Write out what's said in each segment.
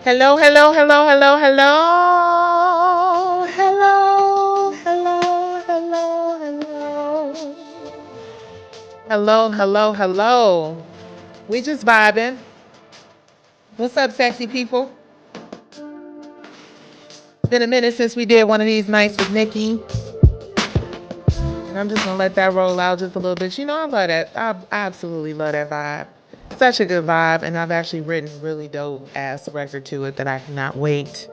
Hello, hello, hello, hello, hello. Hello, hello, hello, hello. Hello, hello, hello. We just vibing. What's up, sexy people? It's been a minute since we did one of these nights with Nikki. And I'm just gonna let that roll out just a little bit. You know, I love that. I absolutely love that vibe. Such a good vibe, and I've actually written a really dope ass record to it that I cannot wait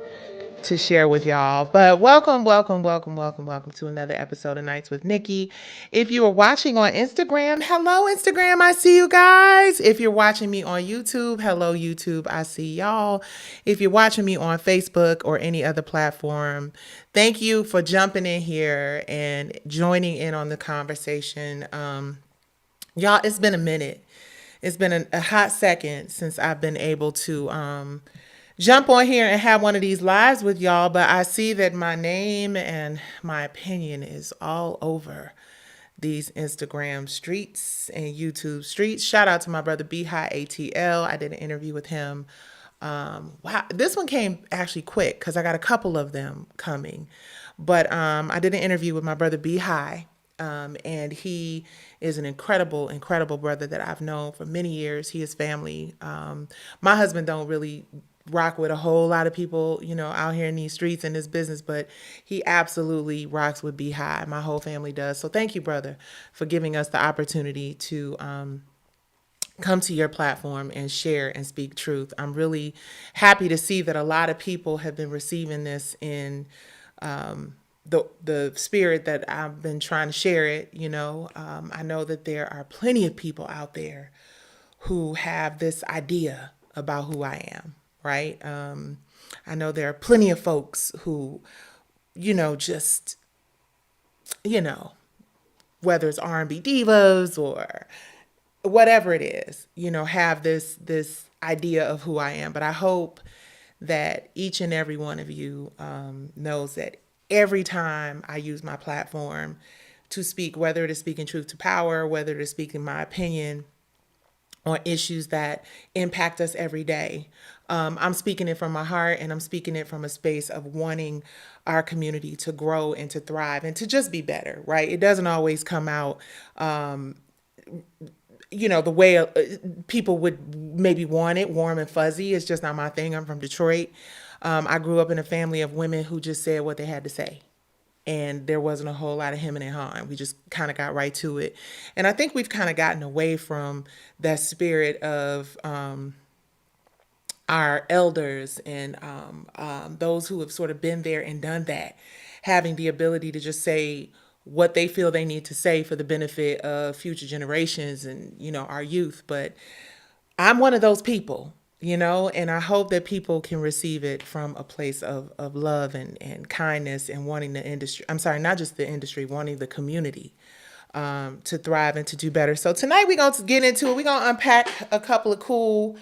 to share with y'all. But welcome, welcome, welcome, welcome, welcome to another episode of Nights with Nikki. If you are watching on Instagram, hello Instagram, I see you guys. If you're watching me on YouTube, hello YouTube, I see y'all. If you're watching me on Facebook or any other platform, thank you for jumping in here and joining in on the conversation. Y'all, it's been a minute. It's been a hot second since I've been able to jump on here and have one of these lives with y'all, but I see that my name and my opinion is all over these Instagram streets and YouTube streets. Shout out to my brother High ATL. I did an interview with him. Wow, this one came actually quick because I got a couple of them coming. But I did an interview with my brother High. And he is an incredible, incredible brother that I've known for many years. He is family. My husband don't really rock with a whole lot of people, you know, out here in these streets in this business, but he absolutely rocks with High. My whole family does. So thank you, brother, for giving us the opportunity to come to your platform and share and speak truth. I'm really happy to see that a lot of people have been receiving this in the spirit that I've been trying to share it. You know, I know that there are plenty of people out there who have this idea about who I am, right? I know there are plenty of folks who, you know, just, you know, whether it's R&B divas or whatever it is, you know, have this idea of who I am. But I hope that each and every one of you knows that every time I use my platform to speak, whether it is speaking truth to power, whether it is speaking my opinion on issues that impact us every day, I'm speaking it from my heart, and I'm speaking it from a space of wanting our community to grow and to thrive and to just be better, right? It doesn't always come out you know, the way people would maybe want it, warm and fuzzy. It's just not my thing. I'm from Detroit. I grew up in a family of women who just said what they had to say. And there wasn't a whole lot of hemming and hawing. We just kind of got right to it. And I think we've kind of gotten away from that spirit of our elders and those who have sort of been there and done that, having the ability to just say what they feel they need to say for the benefit of future generations and, you know, our youth. But I'm one of those people, you know, and I hope that people can receive it from a place of love and kindness and wanting the industry. I'm sorry, not just the industry, wanting the community to thrive and to do better. So tonight we're going to get into it. We're going to unpack a couple of cool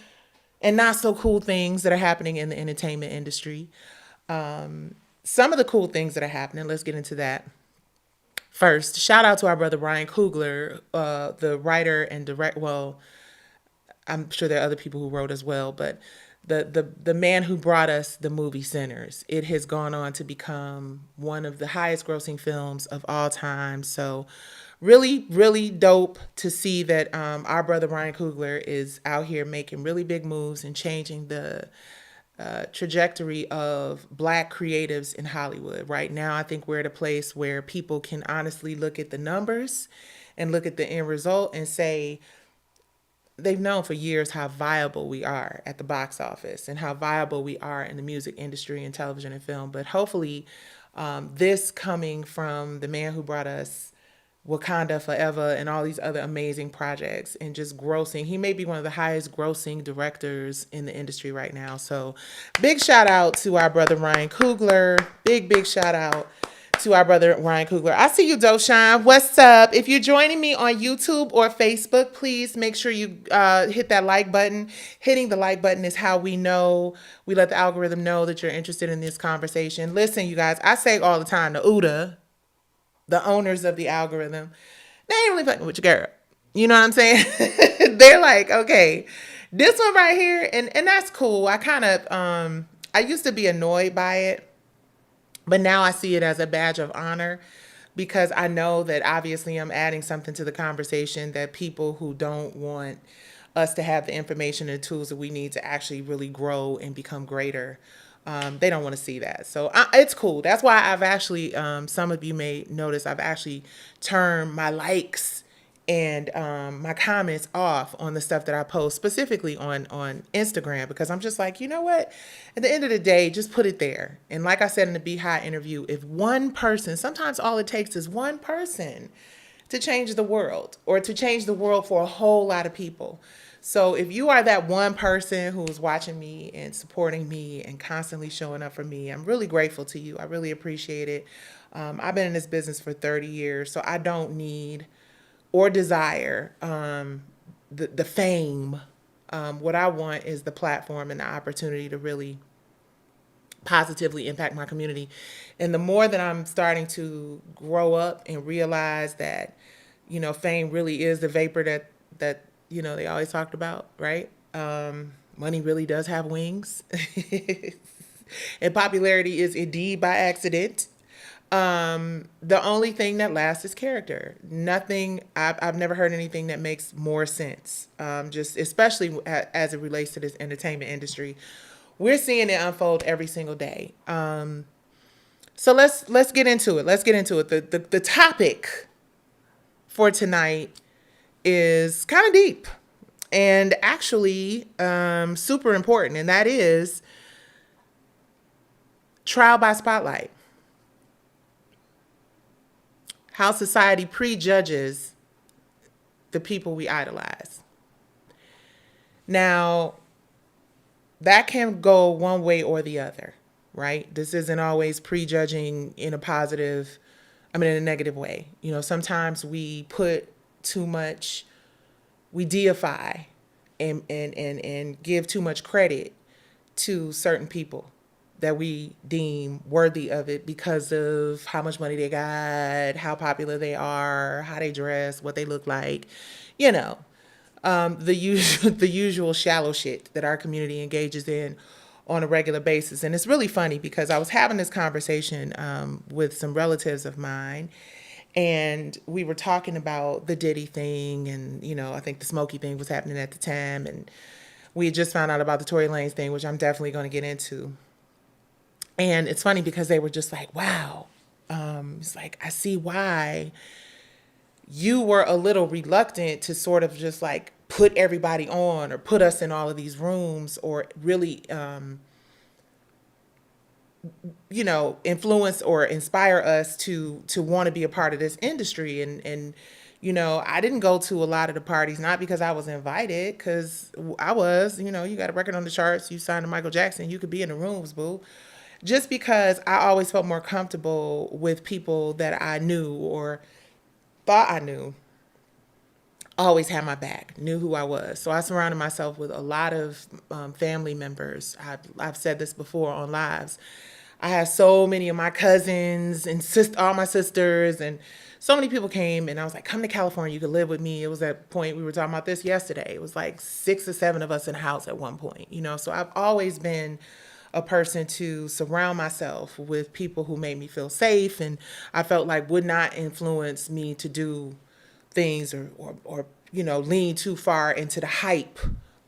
and not so cool things that are happening in the entertainment industry. Some of the cool things that are happening, let's get into that. First, shout out to our brother Ryan Coogler, the writer and direct. Well, I'm sure there are other people who wrote as well, but the man who brought us the movie Sinners. It has gone on to become one of the highest grossing films of all time. So really, really dope to see that our brother Ryan Coogler is out here making really big moves and changing the trajectory of Black creatives in Hollywood. Right now, I think we're at a place where people can honestly look at the numbers and look at the end result and say, they've known for years how viable we are at the box office and how viable we are in the music industry and television and film. But hopefully, this coming from the man who brought us Wakanda Forever and all these other amazing projects and just grossing. He may be one of the highest grossing directors in the industry right now. So big shout out to our brother Ryan Coogler. Big shout out to our brother Ryan Coogler. I see you, Doshan. What's up? If you're joining me on YouTube or Facebook, please make sure you hit that like button. Hitting the like button is how we know, we let the algorithm know that you're interested in this conversation. Listen, you guys, I say all the time, the UDA, the owners of the algorithm, they ain't really fucking with your girl. You know what I'm saying? They're like, okay, This one right here, and that's cool. I kind of I used to be annoyed by it, but now I see it as a badge of honor because I know that obviously I'm adding something to the conversation that people who don't want us to have the information and tools that we need to actually really grow and become greater, they don't want to see that. So it's cool. That's why I've actually, some of you may notice, I've actually turned my likes and my comments off on the stuff that I post, specifically on Instagram, because I'm just like, you know what? At the end of the day, just put it there. And like I said in the Beehive interview, if one person, sometimes all it takes is one person to change the world or to change the world for a whole lot of people. So if you are that one person who is watching me and supporting me and constantly showing up for me, I'm really grateful to you. I really appreciate it. I've been in this business for 30 years, so I don't need or desire the fame. What I want is the platform and the opportunity to really positively impact my community. And the more that I'm starting to grow up and realize that, fame really is the vapor that they always talked about, right? Money really does have wings. And popularity is indeed by accident. The only thing that lasts is character. Nothing. I've never heard anything that makes more sense. Just especially as it relates to this entertainment industry, we're seeing it unfold every single day. So let's get into it. Let's get into it. The topic for tonight is kind of deep and actually super important, and that is trial by spotlight. How society prejudges the people we idolize. Now, that can go one way or the other, right? This isn't always prejudging in in a negative way. Sometimes we put too much, we deify and give too much credit to certain people that we deem worthy of it because of how much money they got, how popular they are, how they dress, what they look like, the usual shallow shit that our community engages in on a regular basis. And it's really funny because I was having this conversation with some relatives of mine, and we were talking about the Diddy thing, and I think the Smokey thing was happening at the time, and we had just found out about the Tory Lanez thing, which I'm definitely going to get into. And it's funny because they were just like, wow. It's like, I see why you were a little reluctant to sort of just like put everybody on or put us in all of these rooms or really, influence or inspire us to want to be a part of this industry. And I didn't go to a lot of the parties, not because I was invited, because I was, you got a record on the charts, you signed to Michael Jackson, you could be in the rooms, boo. Just because I always felt more comfortable with people that I knew or thought I knew, always had my back, knew who I was. So I surrounded myself with a lot of family members. I've said this before on lives. I had so many of my cousins and all my sisters, and so many people came, and I was like, come to California, you could live with me. It was that point, we were talking about this yesterday. It was like 6 or 7 of us in a house at one point, so I've always been a person to surround myself with people who made me feel safe and I felt like would not influence me to do things or lean too far into the hype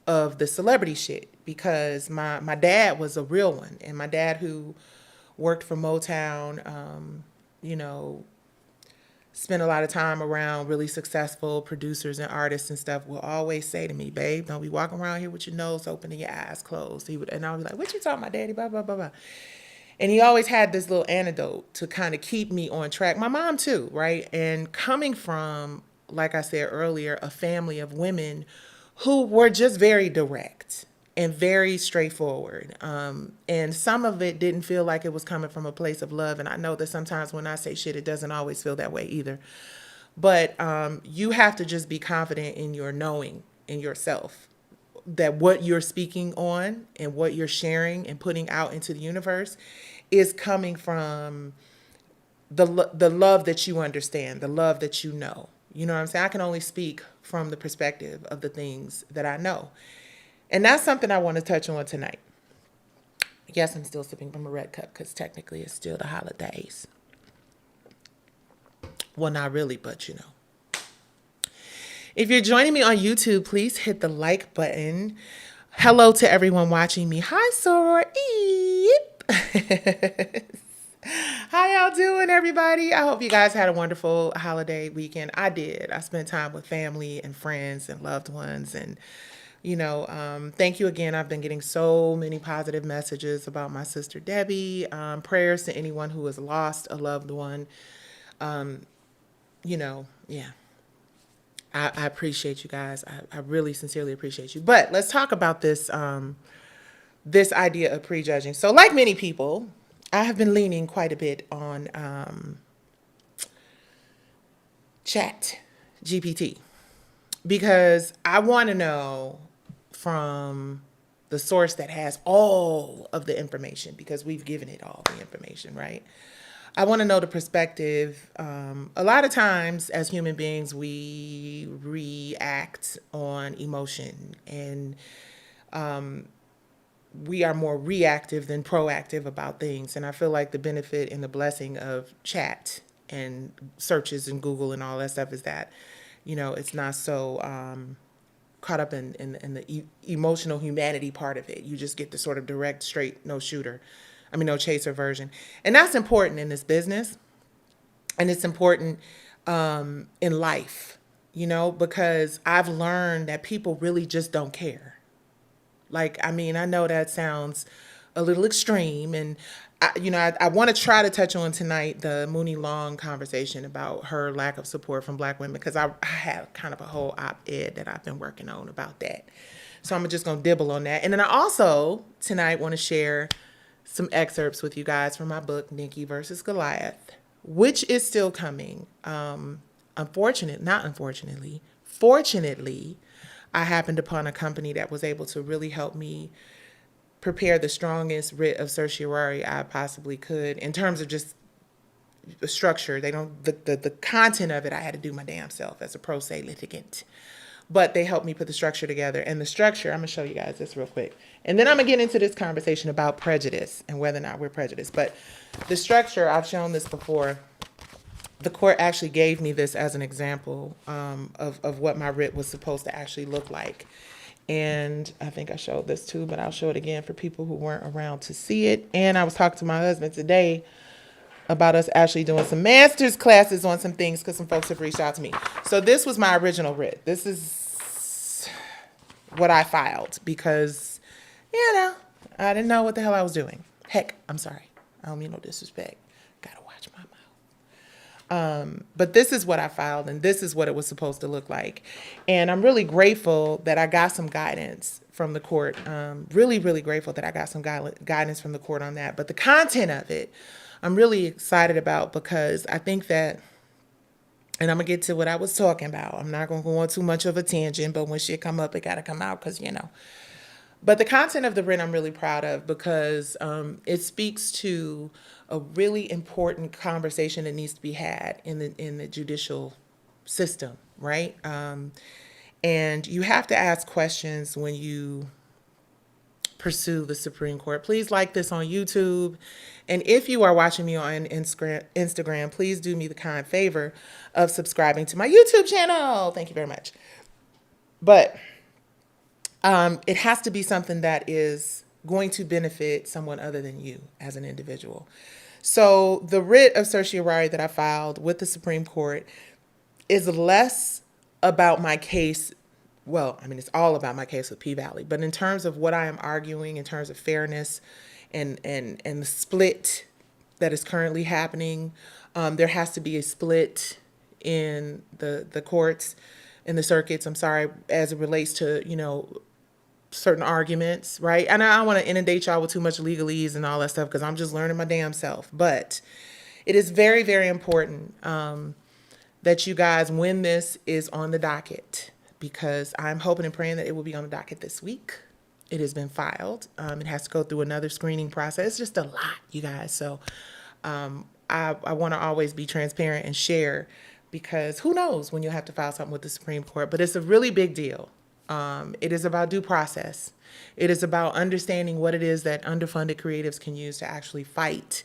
of the celebrity shit, because my dad was a real one, and my dad, who worked for Motown, spent a lot of time around really successful producers and artists and stuff, will always say to me, babe, don't be walking around here with your nose open and your eyes closed. And I was like, what you talking about, daddy? Blah, blah, blah, blah. And he always had this little antidote to kind of keep me on track. My mom too, right? And coming from, like I said earlier, a family of women who were just very direct and very straightforward. And some of it didn't feel like it was coming from a place of love. And I know that sometimes when I say shit, it doesn't always feel that way either. But you have to just be confident in your knowing in yourself that what you're speaking on and what you're sharing and putting out into the universe is coming from the love that you understand, the love that you know. You know what I'm saying? I can only speak from the perspective of the things that I know. And that's something I want to touch on tonight. Yes, I'm still sipping from a red cup because technically it's still the holidays. Well, not really, but you know. If you're joining me on YouTube, please hit the like button. Hello to everyone watching me. Hi, Soror. How y'all doing, everybody? I hope you guys had a wonderful holiday weekend. I did. I spent time with family and friends and loved ones. And, you know, thank you again. I've been getting so many positive messages about my sister Debbie. Prayers to anyone who has lost a loved one. You know, yeah. I appreciate you guys. I really sincerely appreciate you. But let's talk about this this idea of prejudging. So, like many people, I have been leaning quite a bit on Chat GPT because I want to know from the source that has all of the information, because we've given it all the information, right? I want to know the perspective. A lot of times as human beings, we react on emotion, and we are more reactive than proactive about things. And I feel like the benefit and the blessing of chat and searches and Google and all that stuff is that, you know, it's not so caught up in the emotional humanity part of it. You just get the sort of direct, straight, no chaser version. And that's important in this business. And it's important in life, you know, because I've learned that people really just don't care. Like, I mean, I know that sounds a little extreme, and I want to try to touch on tonight the Mooney Long conversation about her lack of support from Black women, because I have kind of a whole op-ed that I've been working on about that. So I'm just going to dibble on that. And then I also tonight want to share some excerpts with you guys from my book, Nikki versus Goliath, which is still coming. Fortunately, I happened upon a company that was able to really help me prepare the strongest writ of certiorari I possibly could in terms of just the structure. The content of it, I had to do my damn self as a pro se litigant. But they helped me put the structure together. And the structure, I'm going to show you guys this real quick. And then I'm going to get into this conversation about prejudice and whether or not we're prejudiced. But the structure, I've shown this before. The court actually gave me this as an example of what my writ was supposed to actually look like. And I think I showed this too, but I'll show it again for people who weren't around to see it. And I was talking to my husband today about us actually doing some master's classes on some things because some folks have reached out to me. So this was my original writ. This is what I filed because, you know, I didn't know what the hell I was doing. Heck, I'm sorry. I don't mean no disrespect. Gotta watch my mouth. But this is what I filed, and this is what it was supposed to look like. And I'm really grateful that I got some guidance from the court. Really, really grateful that I got some guidance from the court on that. But the content of it, I'm really excited about because I think that, and I'm going to get to what I was talking about. I'm not going to go on too much of a tangent, but when shit come up, it got to come out because, you know. But the content of the writ I'm really proud of because it speaks to a really important conversation that needs to be had in the judicial system, right? And you have to ask questions when you pursue the Supreme Court. Please like this on YouTube. And if you are watching me on Instagram, please do me the kind favor of subscribing to my YouTube channel. Thank you very much. But it has to be something that is going to benefit someone other than you as an individual. So the writ of certiorari that I filed with the Supreme Court is less about my case. Well, I mean, it's all about my case with P-Valley. But in terms of what I am arguing, in terms of fairness and the split that is currently happening, there has to be a split in the courts, in the circuits, I'm sorry, as it relates to, you know, certain arguments, right? And I don't want to inundate y'all with too much legalese and all that stuff because I'm just learning my damn self. But it is very, very important that you guys, when this is on the docket, because I'm hoping and praying that it will be on the docket this week. It has been filed. It has to go through another screening process. It's just a lot, you guys. So I want to always be transparent and share because who knows when you'll have to file something with the Supreme Court. But it's a really big deal. It is about due process. It is about understanding what it is that underfunded creatives can use to actually fight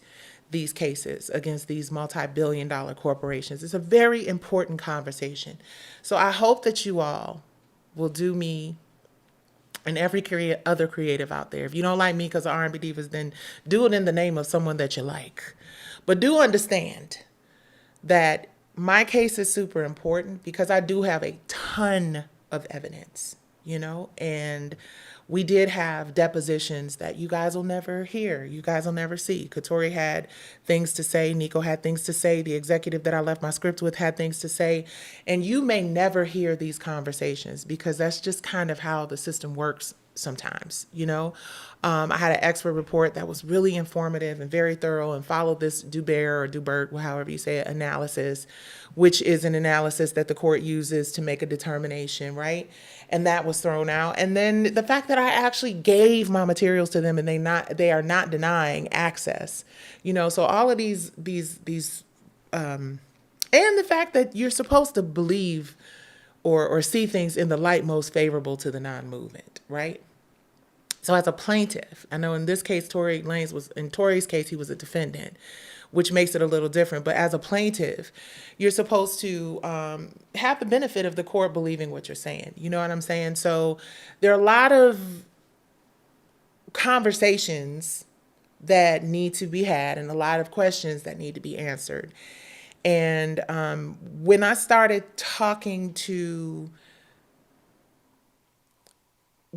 these cases against these multi-billion-dollar corporations. It's a very important conversation. So I hope that you all will do me and every other creative out there. If you don't like me because of R&B divas, then do it in the name of someone that you like. But do understand that my case is super important because I do have a ton of evidence, and we did have depositions that you guys will never hear, you guys will never see. Katori had things to say, Nico had things to say, the executive that I left my script with had things to say, and you may never hear these conversations because that's just kind of how the system works sometimes. I had an expert report that was really informative and very thorough and followed this Dubert or Dubert, however you say it, analysis, which is an analysis that the court uses to make a determination, right? And that was thrown out. And then the fact that I actually gave my materials to them and they are not denying access, so all of these and the fact that you're supposed to believe or see things in the light most favorable to the non-movement, right? So as a plaintiff, I know in this case, in Tory's case, he was a defendant, which makes it a little different. But as a plaintiff, you're supposed to have the benefit of the court believing what you're saying. You know what I'm saying? So there are a lot of conversations that need to be had and a lot of questions that need to be answered. And when I started talking to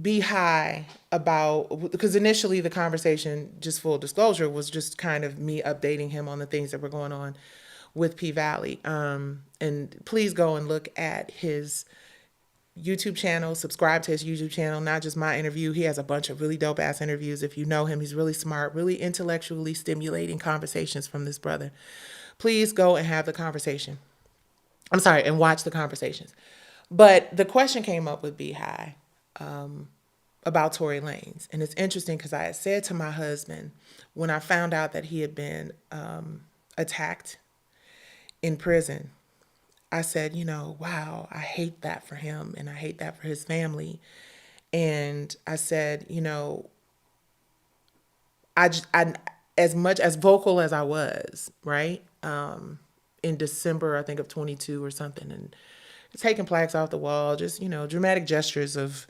Be High about, because initially the conversation, just full disclosure, was just kind of me updating him on the things that were going on with P Valley. And please go and look at his YouTube channel, subscribe to his YouTube channel, not just my interview. He has a bunch of really dope ass interviews. If you know him, he's really smart, really intellectually stimulating conversations from this brother. Please go and have the conversation. I'm sorry, and watch the conversations. But the question came up with Be High about Tory Lanez. And it's interesting because I had said to my husband when I found out that he had been attacked in prison, I said, wow, I hate that for him and I hate that for his family. And I said, I as much as vocal as I was, right? In December, I think of 22 or something, and taking plaques off the wall, just, dramatic gestures of,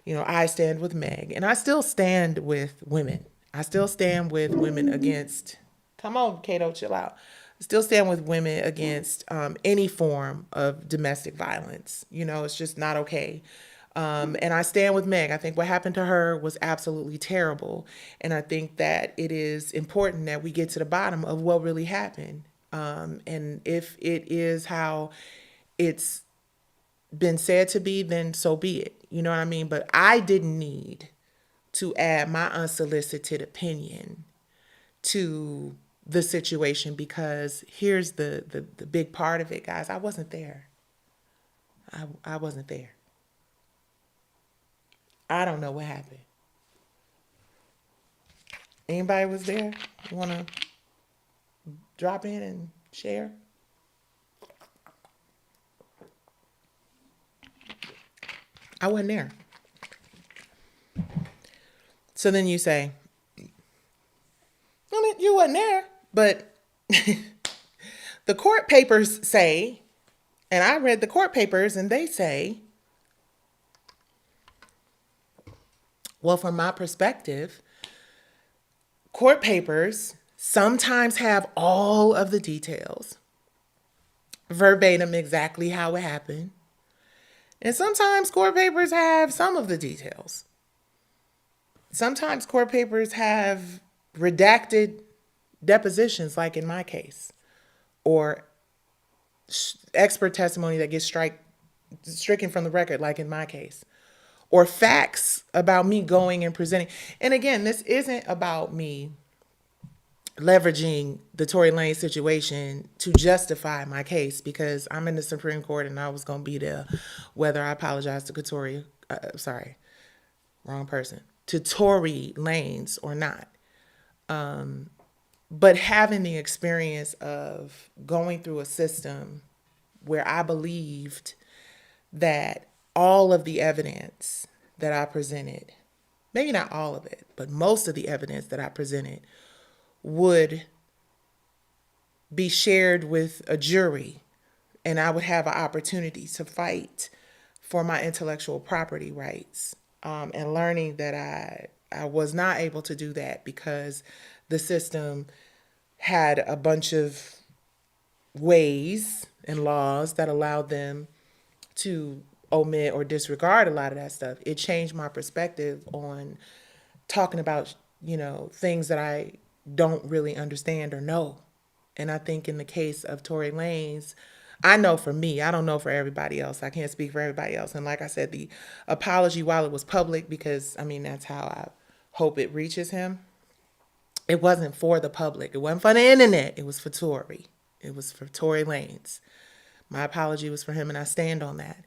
I stand with Meg. And I still stand with women. I still stand with women against, come on, Kato, chill out. I still stand with women against any form of domestic violence. It's just not okay. And I stand with Meg. I think what happened to her was absolutely terrible. And I think that it is important that we get to the bottom of what really happened. And if it is how it's been said to be, then so be it. You know what I mean? But I didn't need to add my unsolicited opinion to the situation because here's the big part of it, guys. I wasn't there. I wasn't there. I don't know what happened. Anybody was there? You want to drop in and share? I wasn't there. So then you say, I mean, you wasn't there, but the court papers say, and I read the court papers and they say, well, from my perspective, court papers sometimes have all of the details, verbatim exactly how it happened. And sometimes court papers have some of the details. Sometimes court papers have redacted depositions, like in my case, or expert testimony that gets stricken from the record, like in my case, or facts about me going and presenting. And again, this isn't about me leveraging the Tory Lanez situation to justify my case, because I'm in the Supreme Court and I was going to be there whether I apologize to Tory Lanez or not. But having the experience of going through a system where I believed that all of the evidence that I presented, maybe not all of it, but most of the evidence that I presented would be shared with a jury, and I would have an opportunity to fight for my intellectual property rights. And learning that I was not able to do that because the system had a bunch of ways and laws that allowed them to omit or disregard a lot of that stuff. It changed my perspective on talking about, things that I don't really understand or know. And I think in the case of Tory Lanez, I know for me, I don't know for everybody else. I can't speak for everybody else. And like I said, the apology, while it was public, because that's how I hope it reaches him, it wasn't for the public. It wasn't for the internet. It was for Tory. It was for Tory Lanez. My apology was for him, and I stand on that.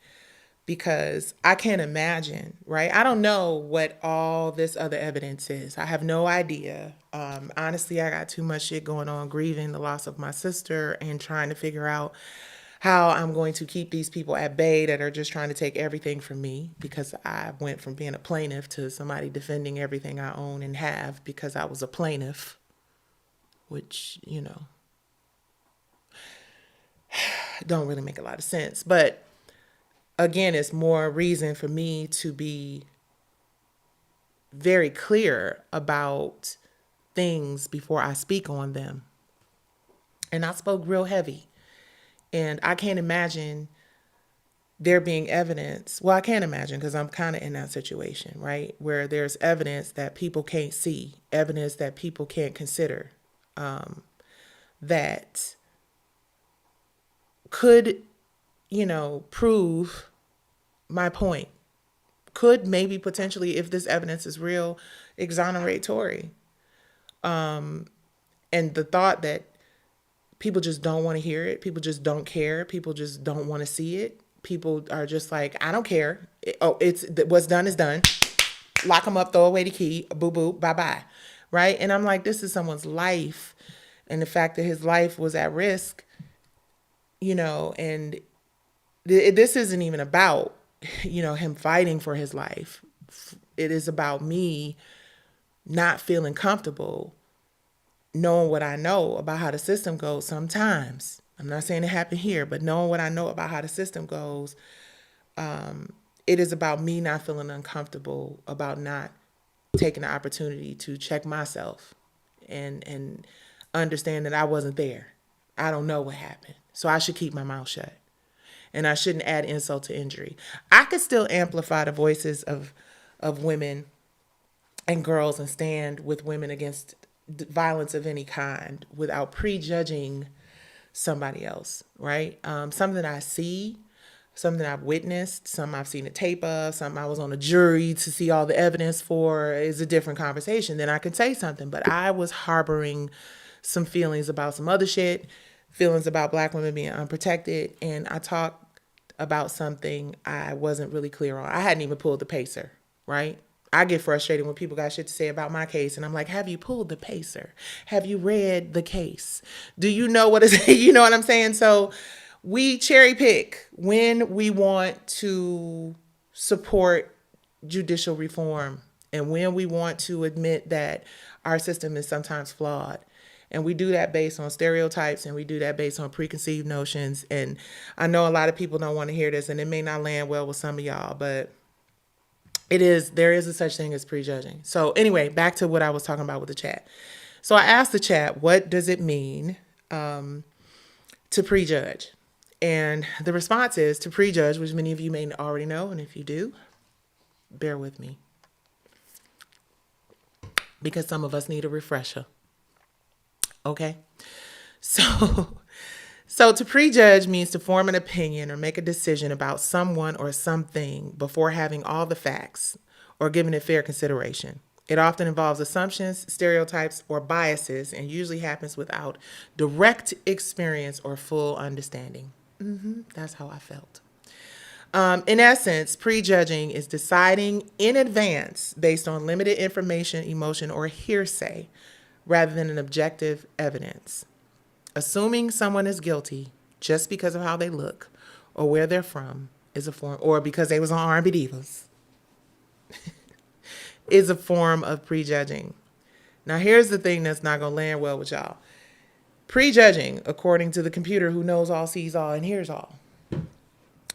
Because I can't imagine, right? I don't know what all this other evidence is. I have no idea. Honestly, I got too much shit going on, grieving the loss of my sister and trying to figure out how I'm going to keep these people at bay that are just trying to take everything from me, because I went from being a plaintiff to somebody defending everything I own and have because I was a plaintiff, which, don't really make a lot of sense. But again, it's more reason for me to be very clear about things before I speak on them. And I spoke real heavy. And I can't imagine there being evidence. Well, I can't imagine because I'm kind of in that situation, right? Where there's evidence that people can't see, evidence that people can't consider, that could, prove my point. Could maybe potentially, if this evidence is real, exonerate Tory. And the thought that people just don't want to hear it, people just don't care, people just don't want to see it. People are just like, I don't care. It's what's done is done. Lock them up, throw away the key, boo boo, bye bye, right? And I'm like, this is someone's life, and the fact that his life was at risk, and this isn't even about him fighting for his life. It is about me not feeling comfortable knowing what I know about how the system goes sometimes. I'm not saying it happened here, but knowing what I know about how the system goes, it is about me not feeling uncomfortable about not taking the opportunity to check myself and understand that I wasn't there. I don't know what happened. So I should keep my mouth shut. And I shouldn't add insult to injury. I could still amplify the voices of women and girls and stand with women against violence of any kind without prejudging somebody else, right? Something I see, something I've witnessed, something I've seen a tape of, something I was on a jury to see all the evidence for is a different conversation. Then I can say something. But I was harboring some feelings about some other shit, feelings about Black women being unprotected, and I talked about something I wasn't really clear on. I hadn't even pulled the pacer, right? I get frustrated when people got shit to say about my case, and I'm like, have you pulled the pacer? Have you read the case? Do you know what is, you know what I'm saying? So we cherry pick when we want to support judicial reform and when we want to admit that our system is sometimes flawed. And we do that based on stereotypes, and we do that based on preconceived notions. And I know a lot of people don't want to hear this, and it may not land well with some of y'all, but there is a such thing as prejudging. So anyway, back to what I was talking about with the chat. So I asked the chat, what does it mean to prejudge? And the response is to prejudge, which many of you may already know. And if you do, bear with me, because some of us need a refresher. Okay. So to prejudge means to form an opinion or make a decision about someone or something before having all the facts or giving it fair consideration. It often involves assumptions, stereotypes, or biases, and usually happens without direct experience or full understanding. That's how I felt. In essence, prejudging is deciding in advance based on limited information, emotion, or hearsay rather than an objective evidence. Assuming someone is guilty just because of how they look or where they're from is a form, or because they was on R&B Divas, is a form of prejudging. Now, here's the thing that's not going to land well with y'all. Prejudging, according to the computer who knows all, sees all, and hears all,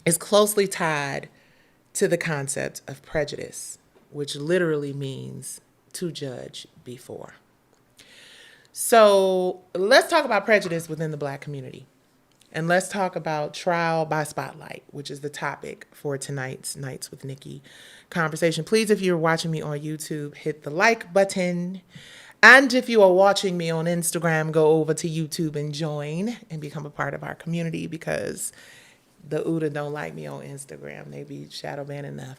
is closely tied to the concept of prejudice, which literally means to judge before. So let's talk about prejudice within the Black community. And let's talk about trial by spotlight, which is the topic for tonight's Nights with Nikki conversation. Please, if you're watching me on YouTube, hit the like button. And if you are watching me on Instagram, go over to YouTube and join and become a part of our community, because the Uda don't like me on Instagram. They be shadow banning enough.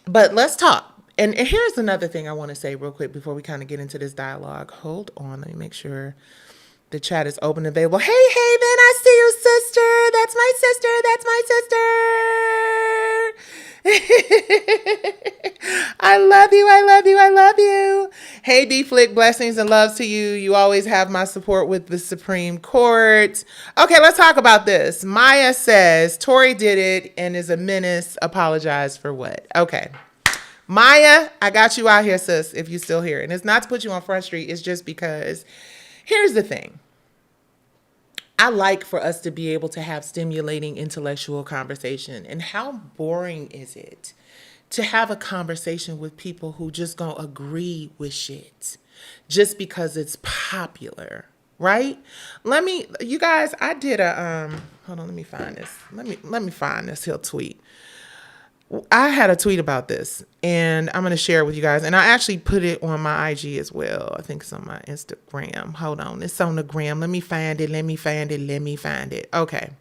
But let's talk. And here's another thing I want to say real quick before we kind of get into this dialogue. Hold on. Let me make sure the chat is open and available. Hey, Haven, I see you, sister. That's my sister. I love you. I love you. I love you. Hey, D Flick, blessings and loves to you. You always have my support with the Supreme Court. Okay, let's talk about this. Maya says, Tory did it and is a menace. Apologize for what? Okay. Maya, I got you out here, sis, if you're still here. And it's not to put you on Front Street. It's just because here's the thing. I like for us to be able to have stimulating intellectual conversation. And how boring is it to have a conversation with people who just gonna agree with shit just because it's popular, right? You guys, I did hold on, let me find this. Let me find this here tweet. I had a tweet about this, and I'm going to share it with you guys. And I actually put it on my IG as well. I think it's on my Instagram. Hold on. It's on the gram. Let me find it. Okay.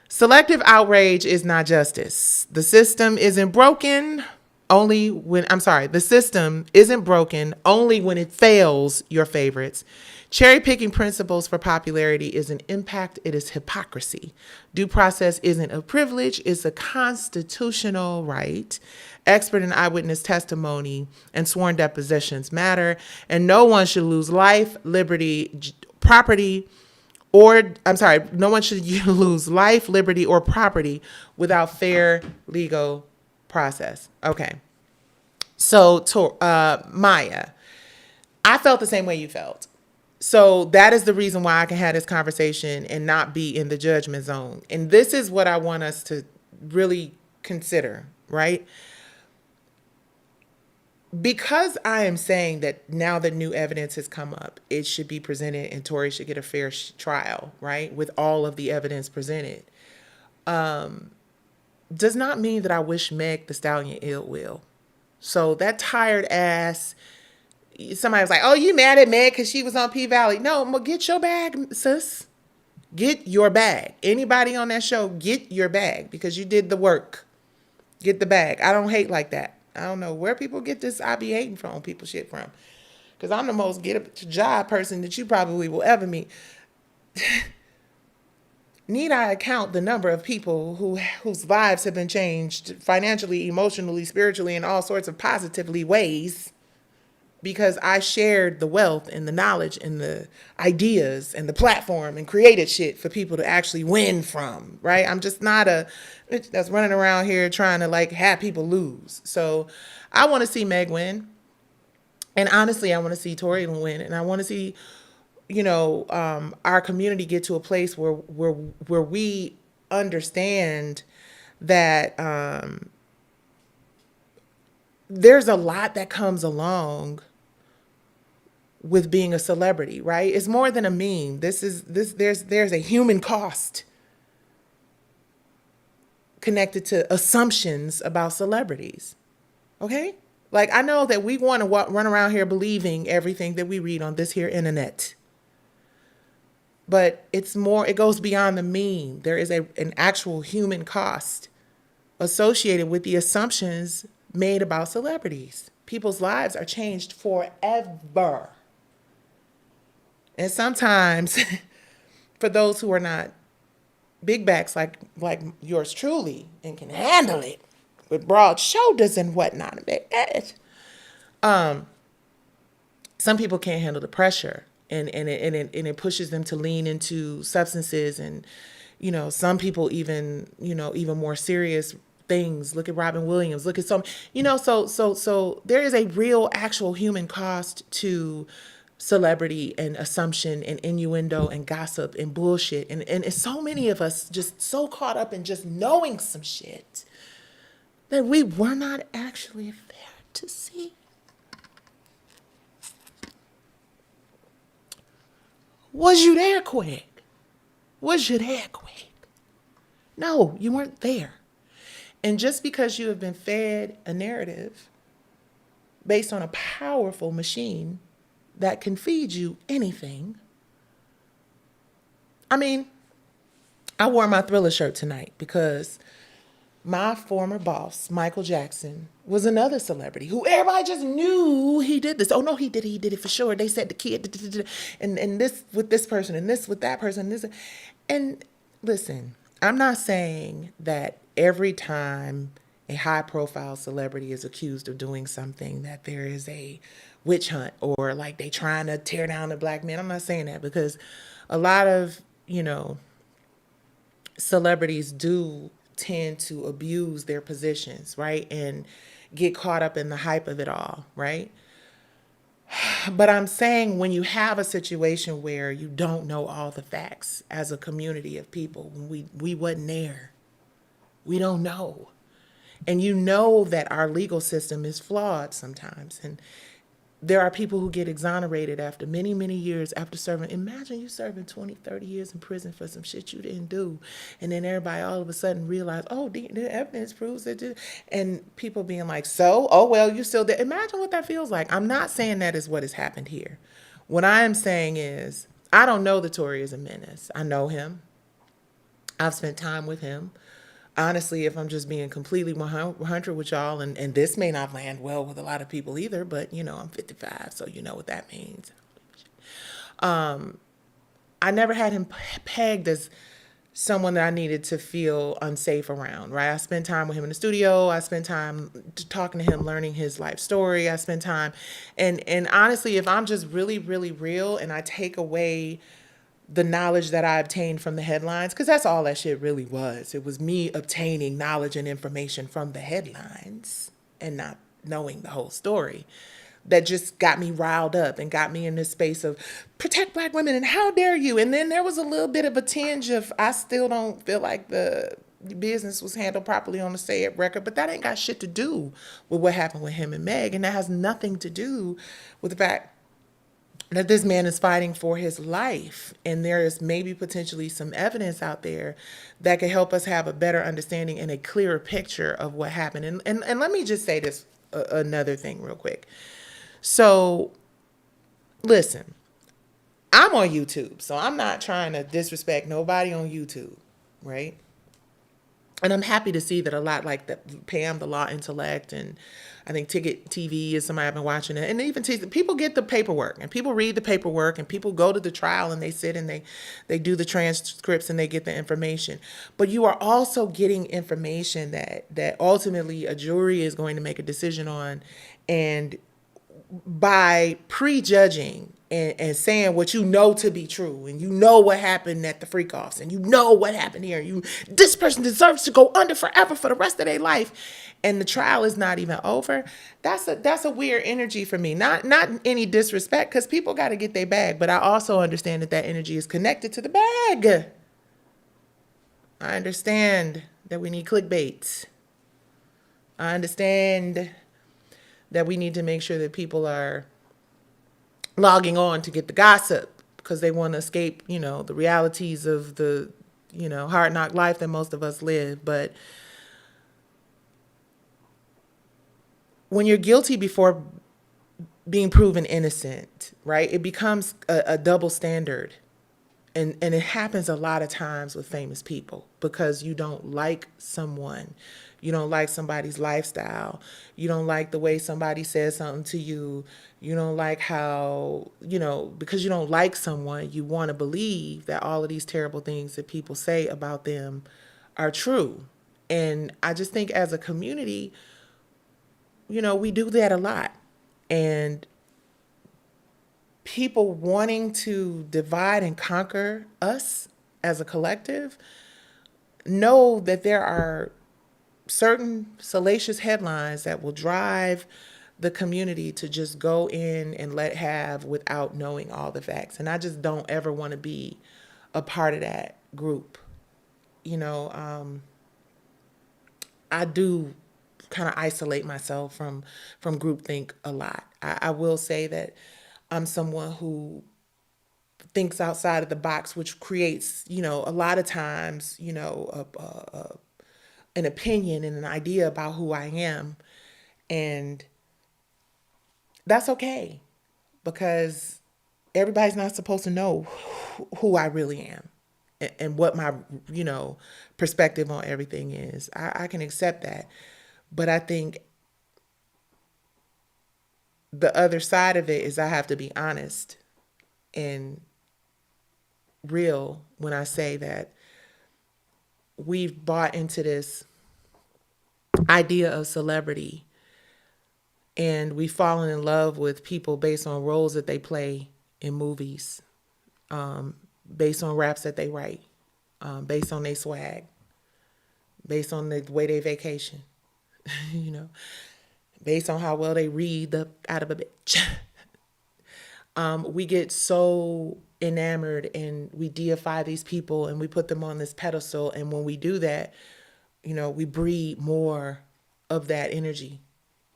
Selective outrage is not justice. The system isn't broken the system isn't broken only when it fails your favorites. Cherry picking principles for popularity is an impact. It is hypocrisy. Due process isn't a privilege. It's a constitutional right. Expert and eyewitness testimony and sworn depositions matter. And no one should lose life, liberty, property, no one should lose life, liberty, or property without fair legal process. Okay. So, Maya, I felt the same way you felt. So that is the reason why I can have this conversation and not be in the judgment zone. And this is what I want us to really consider, right? Because I am saying that now that new evidence has come up, it should be presented and Tory should get a fair trial, right? With all of the evidence presented. Does not mean that I wish Meg the Stallion ill will. So that tired ass, somebody was like, oh, you mad at Meg because she was on P-Valley. No, get your bag, sis. Get your bag. Anybody on that show, get your bag because you did the work. Get the bag. I don't hate like that. I don't know where people get this I be hating from, people shit from. Because I'm the most get a job person that you probably will ever meet. Need I account the number of people whose lives have been changed financially, emotionally, spiritually, in all sorts of positively ways because I shared the wealth and the knowledge and the ideas and the platform and created shit for people to actually win from, right? I'm just not a bitch that's running around here trying to like have people lose. So I want to see Meg win. And honestly, I want to see Tory win. And I want to see our community get to a place where we understand that there's a lot that comes along with being a celebrity, right? It's more than a meme. There's a human cost connected to assumptions about celebrities. Okay? Like I know that we want to run around here believing everything that we read on this here internet. But it goes beyond the meme. There is an actual human cost associated with the assumptions made about celebrities. People's lives are changed forever. And sometimes, for those who are not big backs like yours truly and can handle it with broad shoulders and whatnot, some people can't handle the pressure. And it pushes them to lean into substances and, Some people even, even more serious things. Look at Robin Williams. Look at so there is a real actual human cost to celebrity and assumption and innuendo and gossip and bullshit. And it's so many of us just so caught up in just knowing some shit that we were not actually there to see. Was you there quick? Was you there quick? No, you weren't there. And just because you have been fed a narrative based on a powerful machine that can feed you anything. I mean, I wore my Thriller shirt tonight because my former boss, Michael Jackson, was another celebrity who everybody just knew he did this. Oh no, he did it for sure. They said the kid, and this with this person, and this with that person, and this. And listen, I'm not saying that every time a high profile celebrity is accused of doing something that there is a witch hunt or like they trying to tear down the black man. I'm not saying that because a lot of, celebrities do tend to abuse their positions, right? And get caught up in the hype of it all, right? But I'm saying when you have a situation where you don't know all the facts as a community of people, when we wasn't there, we don't know. And you know that our legal system is flawed sometimes. And there are people who get exonerated after many, many years after serving. Imagine you serving 20, 30 years in prison for some shit you didn't do. And then everybody all of a sudden realize, oh, the evidence proves that. And people being like, so, oh, well, you still there. Imagine what that feels like. I'm not saying that is what has happened here. What I am saying is, I don't know that Tory is a menace. I know him. I've spent time with him. Honestly, if I'm just being completely 100 with y'all, and this may not land well with a lot of people either, but I'm 55, so you know what that means. I never had him pegged as someone that I needed to feel unsafe around, right? I spent time with him in the studio. I spent time talking to him, learning his life story. I spent time, and honestly, if I'm just really, really real and I take away the knowledge that I obtained from the headlines, because that's all that shit really was. It was me obtaining knowledge and information from the headlines and not knowing the whole story. That just got me riled up and got me in this space of protect black women and how dare you. And then there was a little bit of a tinge of I still don't feel like the business was handled properly on the Say It record, but that ain't got shit to do with what happened with him and Meg. And that has nothing to do with the fact that this man is fighting for his life. And there is maybe potentially some evidence out there that could help us have a better understanding and a clearer picture of what happened. And let me just say this, another thing real quick. So listen, I'm on YouTube, so I'm not trying to disrespect nobody on YouTube, right? And I'm happy to see that a lot like that Pam, the law intellect, and I think Ticket TV is somebody I've been watching it. And even people get the paperwork and people read the paperwork and people go to the trial and they sit and they do the transcripts and they get the information. But you are also getting information that ultimately a jury is going to make a decision on. And by prejudging and saying what you know to be true, and you know what happened at the freak offs, and you know what happened here, this person deserves to go under forever for the rest of their life, and the trial is not even over. That's a weird energy for me. Not any disrespect, because people got to get their bag, but I also understand that energy is connected to the bag. I understand that we need clickbait. I understand that we need to make sure that people are logging on to get the gossip because they want to escape, the realities of the, hard knock life that most of us live. But when you're guilty before being proven innocent, right, it becomes a double standard. And it happens a lot of times with famous people because you don't like someone. You don't like somebody's lifestyle. You don't like the way somebody says something to you. You don't like how, because you don't like someone, you want to believe that all of these terrible things that people say about them are true. And I just think as a community, we do that a lot. And people wanting to divide and conquer us as a collective know that there are certain salacious headlines that will drive the community to just go in and let have without knowing all the facts. And I just don't ever want to be a part of that group. You know, I do kind of isolate myself from groupthink a lot. I will say that I'm someone who thinks outside of the box, which creates, a lot of times, an opinion and an idea about who I am. And that's okay because everybody's not supposed to know who I really am and what my, perspective on everything is. I can accept that. But I think the other side of it is I have to be honest and real when I say that we've bought into this idea of celebrity and we've fallen in love with people based on roles that they play in movies, based on raps that they write, based on their swag, based on the way they vacation, you know, based on how well they read the out of a bitch. We get so enamored and we deify these people and we put them on this pedestal. And when we do that, we breed more of that energy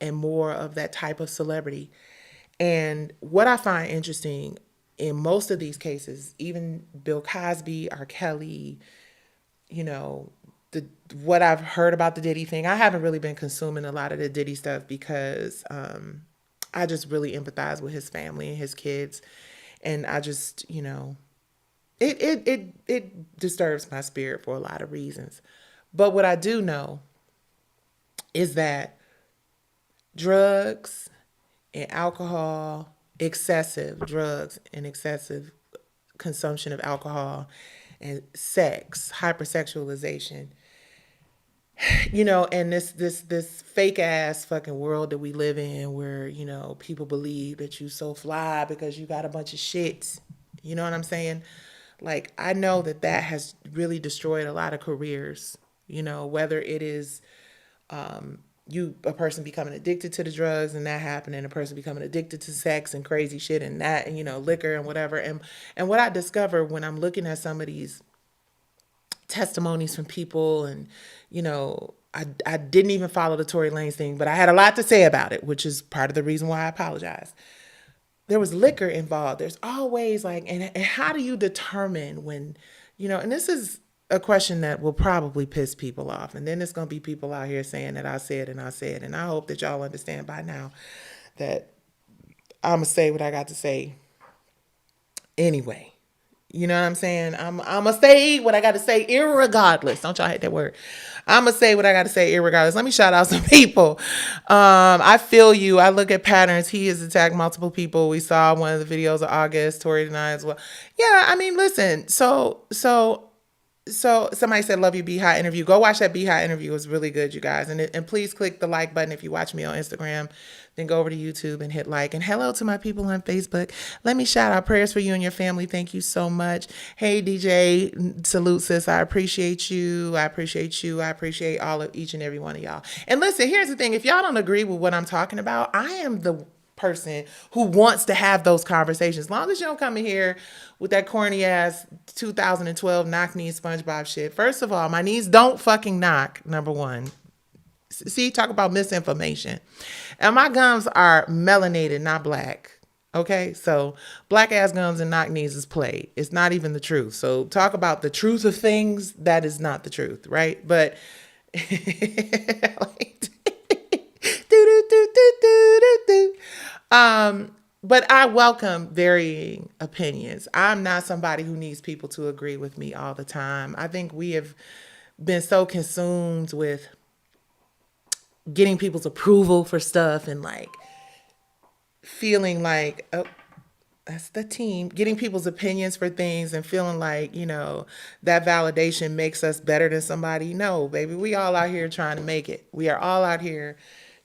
and more of that type of celebrity. And what I find interesting in most of these cases, even Bill Cosby, R. Kelly, you know, what I've heard about the Diddy thing, I haven't really been consuming a lot of the Diddy stuff because I just really empathize with his family and his kids. And I just, it disturbs my spirit for a lot of reasons. But what I do know is that drugs and alcohol, excessive drugs and excessive consumption of alcohol and sex, hypersexualization, and this fake ass fucking world that we live in where, people believe that you so fly because you got a bunch of shit. You know what I'm saying? Like, I know that has really destroyed a lot of careers, whether it is a person becoming addicted to the drugs and that happening, a person becoming addicted to sex and crazy shit and that, and, liquor and whatever. And what I discover when I'm looking at some of these testimonies from people and, I didn't even follow the Tory Lanez thing, but I had a lot to say about it, which is part of the reason why I apologize. There was liquor involved. There's always and how do you determine when, and this is a question that will probably piss people off. And then there's going to be people out here saying that I said, and I hope that y'all understand by now that I'm going to say what I got to say anyway. You know what I'm saying? I'm going to say what I got to say irregardless. Don't y'all hate that word. I'm going to say what I got to say irregardless. Let me shout out some people. I feel you. I look at patterns. He has attacked multiple people. We saw one of the videos of August. Tory denied as well. Yeah, I mean, listen. So somebody said, love you, Beehive interview. Go watch that Beehive interview. It was really good, you guys. And please click the like button if you watch me on Instagram. Then go over to YouTube and hit like. And hello to my people on Facebook. Let me shout out prayers for you and your family. Thank you so much. Hey, DJ, salute, sis. I appreciate you. I appreciate you. I appreciate all of each and every one of y'all. And listen, here's the thing. If y'all don't agree with what I'm talking about, I am the person who wants to have those conversations. As long as you don't come in here with that corny ass 2012 knock knees SpongeBob shit. First of all, my knees don't fucking knock, number one. See, talk about misinformation. And my gums are melanated, not black. Okay, so black ass gums and knock knees is play. It's not even the truth. So talk about the truth of things. That is not the truth, right? But but I welcome varying opinions. I'm not somebody who needs people to agree with me all the time. I think we have been so consumed with getting people's approval for stuff and feeling like, oh, that's the team, getting people's opinions for things and feeling like, that validation makes us better than somebody. No, baby, we all out here trying to make it. We are all out here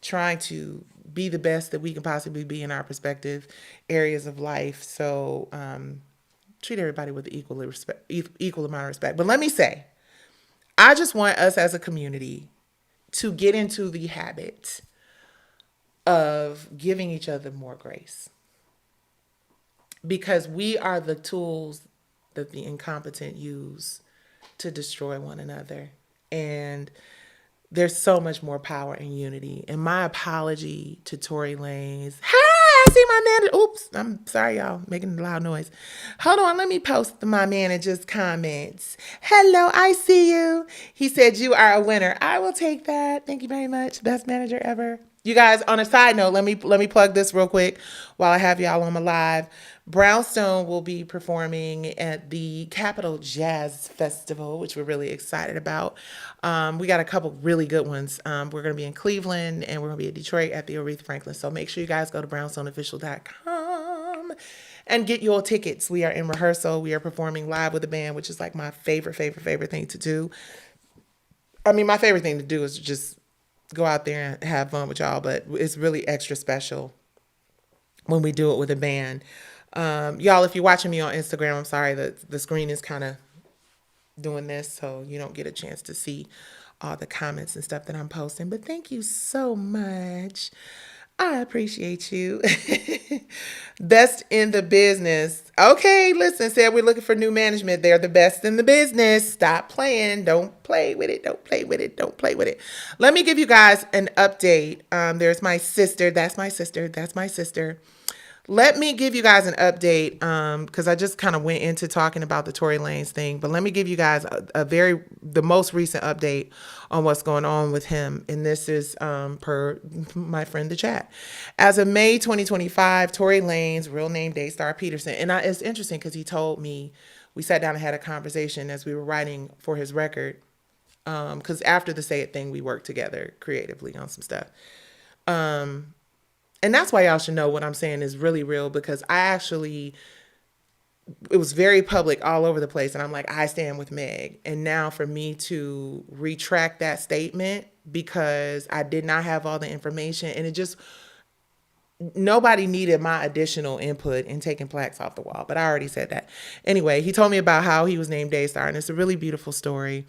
trying to be the best that we can possibly be in our respective areas of life. So treat everybody with equal amount of respect. But let me say, I just want us as a community to get into the habit of giving each other more grace, because we are the tools that the incompetent use to destroy one another. And there's so much more power in unity. And my apology to Tory Lanez. Hey, I see my manager. Oops, I'm sorry, y'all, making a loud noise. Hold on, let me post my manager's comments. Hello, I see you. He said you are a winner. I will take that. Thank you very much. Best manager ever. You guys, on a side note, let me plug this real quick while I have y'all on my live. Brownstone will be performing at the Capitol Jazz Festival, which we're really excited about. We got a couple really good ones. We're going to be in Cleveland and we're going to be in Detroit at the Aretha Franklin. So make sure you guys go to brownstoneofficial.com and get your tickets. We are in rehearsal. We are performing live with a band, which is like my favorite thing to do. I mean, my favorite thing to do is just go out there and have fun with y'all, but it's really extra special when we do it with a band. Y'all, if you're watching me on Instagram, I'm sorry that the screen is kind of doing this, so you don't get a chance to see all the comments and stuff that I'm posting. But thank you so much. I appreciate you. Best in the business. Okay, listen, said we're looking for new management. They're the best in the business. Stop playing. Don't play with it. Don't play with it. Don't play with it. Let me give you guys an update. There's my sister. That's my sister. That's my sister. Let me give you guys an update because I just kind of went into talking about the Tory Lanez thing. But let me give you guys the most recent update on what's going on with him. And this is per my friend, the chat. As of May 2025, Tory Lanez, real name Daystar Peterson. And it's interesting because he told me, we sat down and had a conversation as we were writing for his record. Because after the Say It thing, we worked together creatively on some stuff. And that's why y'all should know what I'm saying is really real, because it was very public all over the place. And I'm like, I stand with Meg. And now for me to retract that statement because I did not have all the information, and nobody needed my additional input in taking plaques off the wall. But I already said that. Anyway, he told me about how he was named Daystar, and it's a really beautiful story.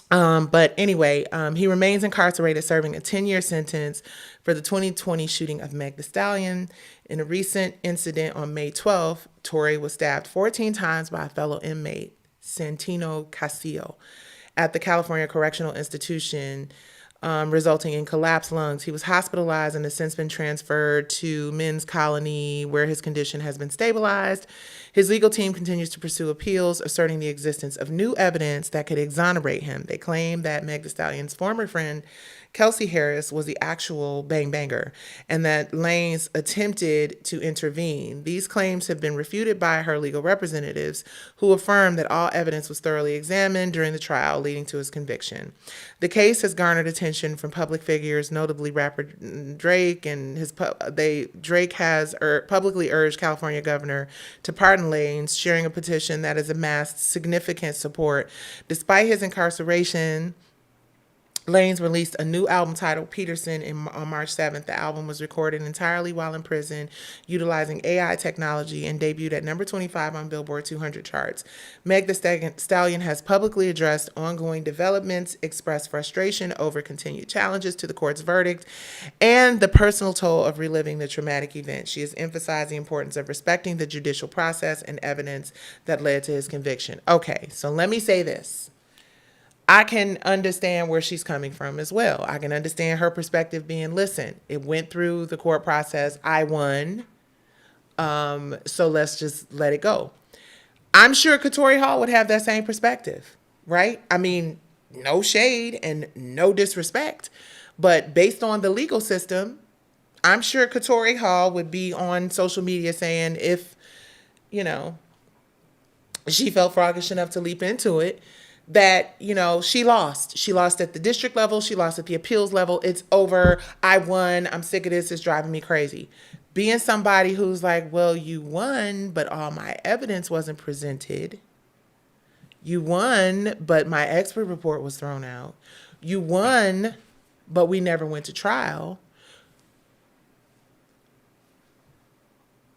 But anyway, he remains incarcerated, serving a 10-year sentence for the 2020 shooting of Meg Thee Stallion. In a recent incident on May 12th, Tory was stabbed 14 times by a fellow inmate, Santino Castillo, at the California Correctional Institution, resulting in collapsed lungs. He was hospitalized and has since been transferred to Men's Colony, where his condition has been stabilized. His legal team continues to pursue appeals, asserting the existence of new evidence that could exonerate him. They claim that Meg Thee Stallion's former friend, Kelsey Harris, was the actual bang-banger, and that Lanez attempted to intervene. These claims have been refuted by her legal representatives, who affirmed that all evidence was thoroughly examined during the trial, leading to his conviction. The case has garnered attention from public figures, notably rapper Drake, and Drake has publicly urged California governor to pardon Lanez, sharing a petition that has amassed significant support. Despite his incarceration, Lanez released a new album titled Peterson on March 7th. The album was recorded entirely while in prison, utilizing AI technology, and debuted at number 25 on Billboard 200 charts. Meg Thee Stallion has publicly addressed ongoing developments, expressed frustration over continued challenges to the court's verdict, and the personal toll of reliving the traumatic event. She has emphasized the importance of respecting the judicial process and evidence that led to his conviction. Okay, so let me say this. I can understand where she's coming from as well. I can understand her perspective being, listen, it went through the court process. I won. So let's just let it go. I'm sure Katori Hall would have that same perspective, right? I mean, no shade and no disrespect, but based on the legal system, I'm sure Katori Hall would be on social media saying if, she felt froggish enough to leap into it, that, she lost. She lost at the district level. She lost at the appeals level. It's over. I won. I'm sick of this. It's driving me crazy. Being somebody who's like, well, you won, but all my evidence wasn't presented. You won, but my expert report was thrown out. You won, but we never went to trial.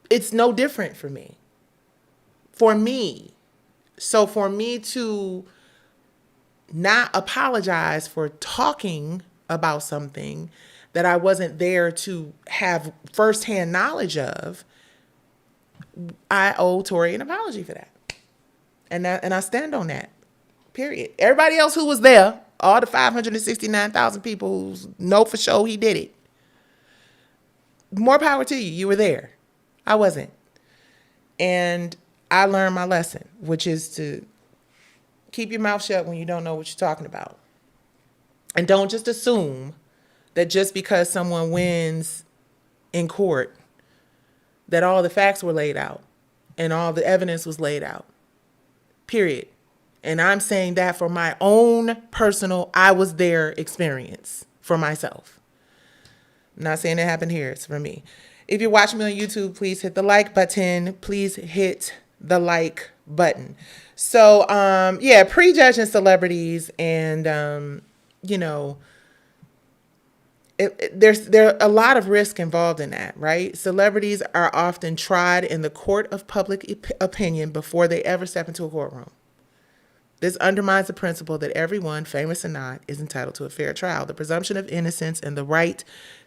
It's no different for me. So for me to not apologize for talking about something that I wasn't there to have firsthand knowledge of. I owe Tori an apology for that. And I stand on that. Period. Everybody else who was there, all the 569,000 people who know for sure he did it, more power to you. You were there. I wasn't. And I learned my lesson, which is to keep your mouth shut when you don't know what you're talking about. And don't just assume that just because someone wins in court, that all the facts were laid out and all the evidence was laid out. Period. And I'm saying that for my own personal, I was there experience for myself. I'm not saying it happened here. It's for me. If you're watching me on YouTube, please hit the like button. Please hit the like button. So, prejudging celebrities and, there are a lot of risk involved in that, right? Celebrities are often tried in the court of public opinion before they ever step into a courtroom. This undermines the principle that everyone, famous or not, is entitled to a fair trial, the presumption of innocence, and the right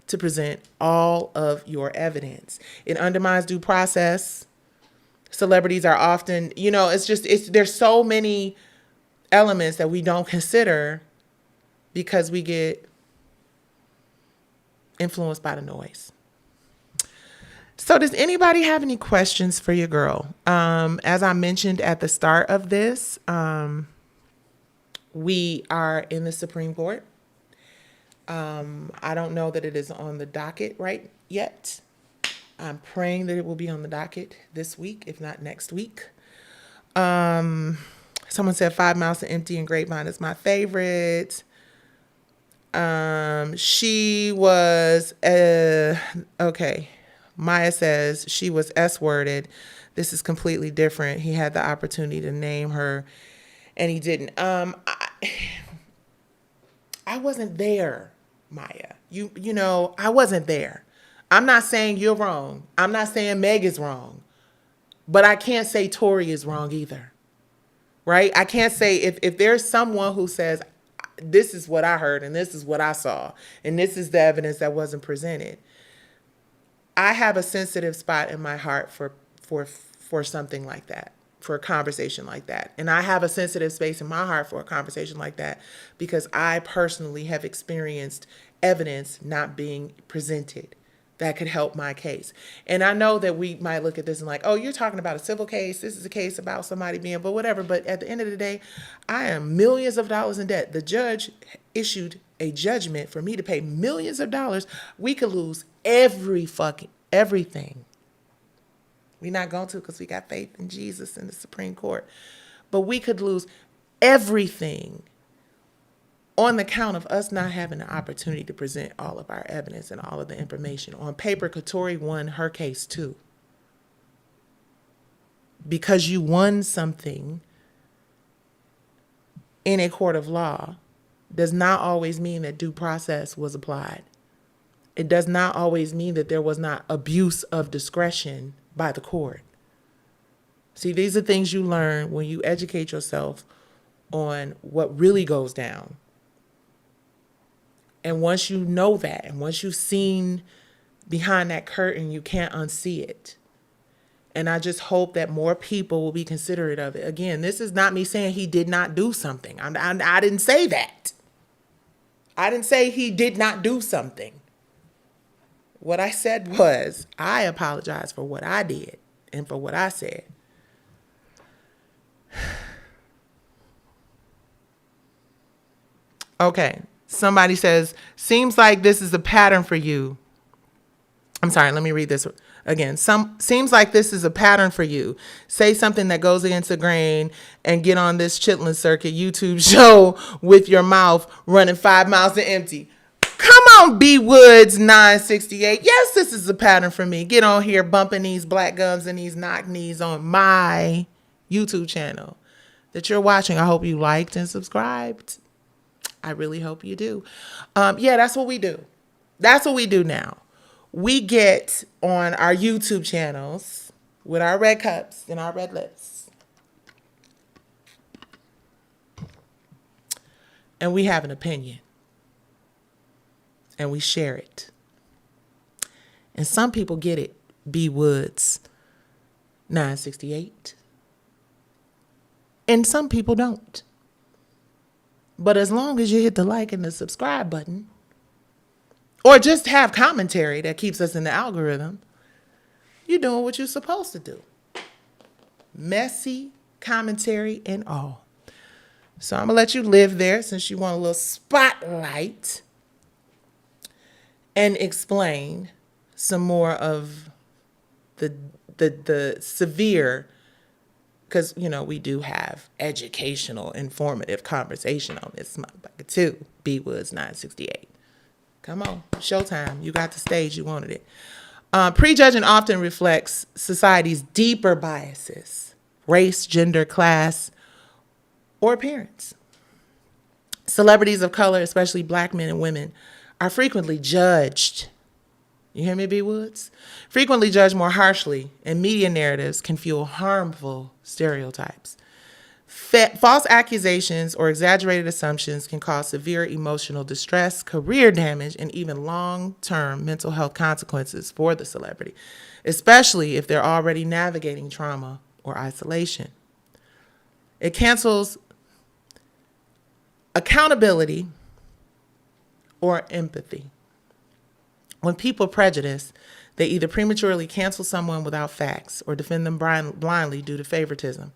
to present all of your evidence. It undermines due process. Celebrities are often, there's so many elements that we don't consider because we get influenced by the noise. So does anybody have any questions for your girl? As I mentioned at the start of this, we are in the Supreme Court. I don't know that it is on the docket right yet. I'm praying that it will be on the docket this week, if not next week. Someone said 5 Miles to Empty and Grapevine is my favorite. She was, okay. Maya says she was S-worded. This is completely different. He had the opportunity to name her and he didn't. I wasn't there, Maya. I wasn't there. I'm not saying you're wrong. I'm not saying Meg is wrong, but I can't say Tori is wrong either. Right? I can't say if there's someone who says, this is what I heard and this is what I saw and this is the evidence that wasn't presented. I have a sensitive spot in my heart for something like that, for a conversation like that. And I have a sensitive space in my heart for a conversation like that because I personally have experienced evidence not being presented that could help my case. And I know that we might look at this and like, oh, you're talking about a civil case. This is a case about somebody being, but whatever. But at the end of the day, I am millions of dollars in debt. The judge issued a judgment for me to pay millions of dollars. We could lose everything. We're not going to because we got faith in Jesus in the Supreme Court. But we could lose everything on the count of us not having the opportunity to present all of our evidence and all of the information. On paper, Katori won her case too. Because you won something in a court of law does not always mean that due process was applied. It does not always mean that there was not abuse of discretion by the court. See, these are things you learn when you educate yourself on what really goes down. And once you know that, and once you've seen behind that curtain, you can't unsee it. And I just hope that more people will be considerate of it. Again, this is not me saying he did not do something. I didn't say that. I didn't say he did not do something. What I said was, I apologize for what I did and for what I said. Okay. Somebody says, seems like this is a pattern for you. I'm sorry, let me read this again. Seems like this is a pattern for you. Say something that goes against the grain and get on this chitlin circuit YouTube show with your mouth running 5 miles to empty. Come on, B Woods 968. Yes, this is a pattern for me. Get on here bumping these black gums and these knock knees on my YouTube channel that you're watching. I hope you liked and subscribed. I really hope you do. That's what we do. That's what we do now. We get on our YouTube channels with our red cups and our red lips. and we have an opinion and we share it. And some people get it. B Woods 968. And some people don't. But as long as you hit the like and the subscribe button, or just have commentary that keeps us in the algorithm, you're doing what you're supposed to do. Messy commentary and all. So I'm going to let you live there since you want a little spotlight and explain some more of the severe, because, you know, we do have educational, informative conversation on this motherfucker too. B Woods 968. Come on, showtime. You got the stage. You wanted it. Prejudging often reflects society's deeper biases: race, gender, class, or appearance. Celebrities of color, especially black men and women, are frequently judged. You hear me, B Woods? Frequently judged more harshly, and media narratives can fuel harmful stereotypes. False accusations or exaggerated assumptions can cause severe emotional distress, career damage, and even long-term mental health consequences for the celebrity, especially if they're already navigating trauma or isolation. It cancels accountability or empathy. When people prejudice, they either prematurely cancel someone without facts or defend them blindly due to favoritism.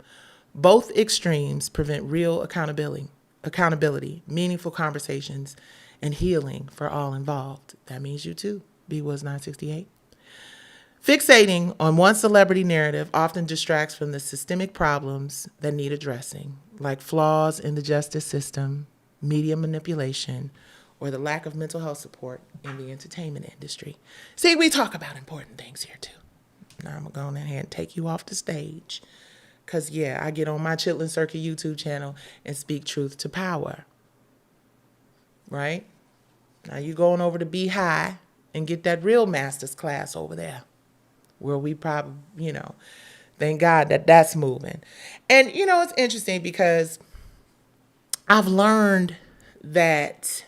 Both extremes prevent real accountability, meaningful conversations, and healing for all involved. That means you too, B Woods 968. Fixating on one celebrity narrative often distracts from the systemic problems that need addressing, like flaws in the justice system, media manipulation, or the lack of mental health support in the entertainment industry. See, we talk about important things here too. Now I'm going to go on ahead and take you off the stage. Because, yeah, I get on my Chitlin Circuit YouTube channel and speak truth to power. Right? Now you going over to Be High and get that real master's class over there. Where we probably, you know, thank God that that's moving. And, you know, it's interesting because I've learned that